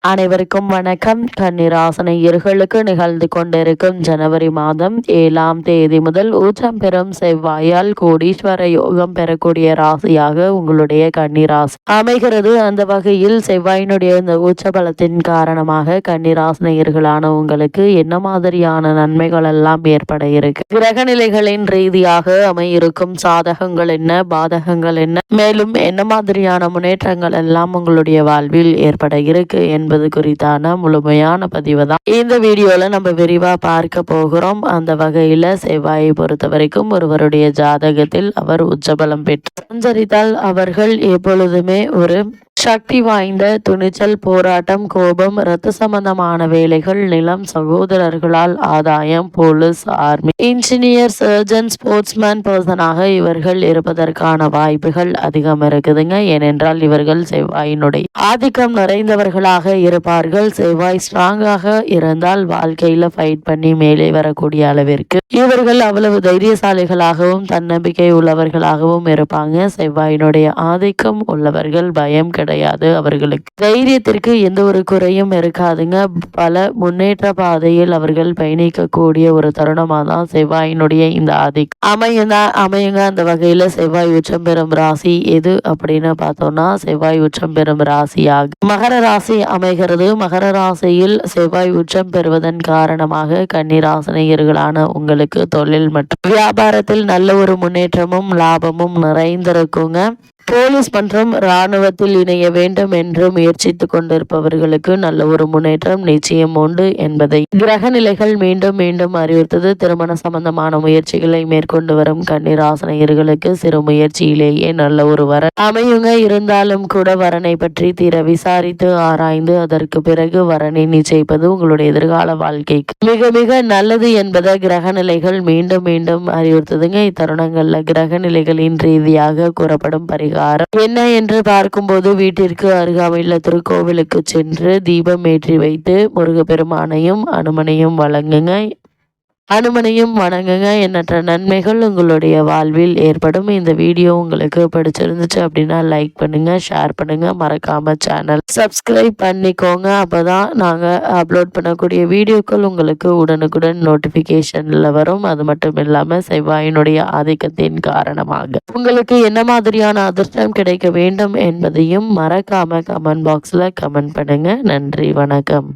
அனைவருக்கும் வணக்கம். கன்னிராசினியர்களுக்கு நிகழ்ந்து கொண்டிருக்கும் ஜனவரி மாதம் 7ஆம் தேதி முதல் உச்சம் பெறும் செவ்வாயால் கோடீஸ்வர யோகம் பெறக்கூடிய ராசியாக உங்களுடைய கன்னிராசி அமைகிறது. அந்த வகையில் செவ்வாயினுடைய இந்த உச்ச பலத்தின் காரணமாக கன்னிராசினியர்களான உங்களுக்கு என்ன மாதிரியான நன்மைகள் எல்லாம் ஏற்பட இருக்கு, கிரக நிலைகளின் ரீதியாக அமையிருக்கும் சாதகங்கள் என்ன, பாதகங்கள் என்ன, மேலும் என்ன மாதிரியான முன்னேற்றங்கள் எல்லாம் உங்களுடைய வாழ்வில் ஏற்பட இருக்கு என்பது குறித்தான முழுமையான பதிவு தான் இந்த வீடியோல நம்ம விரிவா பார்க்க போகிறோம். அந்த வகையில செவ்வாயை பொறுத்த வரைக்கும் ஒருவருடைய ஜாதகத்தில் அவர் உச்சபலம் பெற்று சஞ்சரித்தால் அவர்கள் எப்பொழுதுமே ஒரு சக்தி வாய்ந்த துணிச்சல், போராட்டம், கோபம், இரத்த சம்பந்தமான வேலைகள், நிலம், சகோதரர்களால் ஆதாயம், police, army, engineer, surgeon, sportsman பர்சனாக இவர்கள் இருப்பதற்கான வாய்ப்புகள் அதிகம் இருக்குதுங்க. ஏனென்றால் இவர்கள் செவ்வாயினுடைய ஆதிக்கம் நிறைந்தவர்களாக இருப்பார்கள். செவ்வாய் ஸ்ட்ராங்காக இருந்தால் வாழ்க்கையில ஃபைட் பண்ணி மேலே வரக்கூடிய அளவிற்கு இவர்கள் அவ்வளவு தைரியசாலிகளாகவும் தன்னம்பிக்கை உள்ளவர்களாகவும் இருப்பாங்க. செவ்வாயினுடைய ஆதிக்கம் உள்ளவர்கள் பயம் கிடையாது, அவர்களுக்கு தைரியத்திற்கு எந்த ஒரு குறையும் இருக்காதுங்க. பல முன்னேற்ற பாதையில் அவர்கள் பயணிக்கக்கூடிய ஒரு தருணமாக தான் செவ்வாயினுடைய இந்த ஆதிக்கம் அமையுங்க. அந்த வகையில செவ்வாய் உச்சம் பெறும் ராசி எது அப்படின்னு பார்த்தோம்னா செவ்வாய் உச்சம் பெறும் ராசியாக மகர ராசி அமைகிறது. மகர ராசியில் செவ்வாய் உச்சம் பெறுவதன் காரணமாக கன்னிராசினியர்களான உங்களுக்கு தொழில் மற்றும் வியாபாரத்தில் நல்ல ஒரு முன்னேற்றமும் லாபமும் நிறைந்திருக்குங்க. போலீஸ் மற்றும் இராணுவத்தில் இணைய வேண்டும் என்று முயற்சித்துக் கொண்டிருப்பவர்களுக்கு நல்ல ஒரு முன்னேற்றம் நிச்சயம் உண்டு என்பதை கிரக நிலைகள் மீண்டும் மீண்டும் அறிவுறுத்தது. திருமண சம்பந்தமான முயற்சிகளை மேற்கொண்டு வரும் கன்னிராசினியர்களுக்கு சிறு முயற்சியிலேயே நல்ல ஒரு வரன் அமையுங்க. இருந்தாலும் கூட வரனை பற்றி தீர விசாரித்து ஆராய்ந்து அதற்கு பிறகு வரனை நிச்சயிப்பது உங்களுடைய எதிர்கால வாழ்க்கைக்கு மிக மிக நல்லது என்பதை கிரக நிலைகள் மீண்டும் மீண்டும் அறிவுறுத்ததுங்க. இத்தருணங்கள்ல கிரக நிலைகளின் ரீதியாக கூறப்படும் பரிகாரம் என்ன என்று பார்க்கும்போது வீட்டிற்கு அருகாமையில் திருக்கோவிலுக்கு சென்று தீபம் ஏற்றி வைத்து முருகப்பெருமானையும் அனுமனையும் வணங்குங்க. எண்ணற்ற நன்மைகள் உங்களுடைய வாழ்வில் ஏற்படும். இந்த வீடியோ உங்களுக்கு பிடிச்சிருந்துச்சு அப்படின்னா லைக் பண்ணுங்க, ஷேர் பண்ணுங்க, மறக்காம சேனல் சப்ஸ்கிரைப் பண்ணிக்கோங்க. அப்பதான் நாங்க அப்லோட் பண்ணக்கூடிய வீடியோக்கள் உங்களுக்கு உடனுக்குடன் நோட்டிபிகேஷன்ல வரும். அது மட்டும் இல்லாம செவ்வாயினுடைய ஆதிக்கத்தின் காரணமாக உங்களுக்கு என்ன மாதிரியான அதிர்ஷ்டம் கிடைக்க வேண்டும் என்பதையும் மறக்காம கமெண்ட் பாக்ஸ்ல கமெண்ட் பண்ணுங்க. நன்றி, வணக்கம்.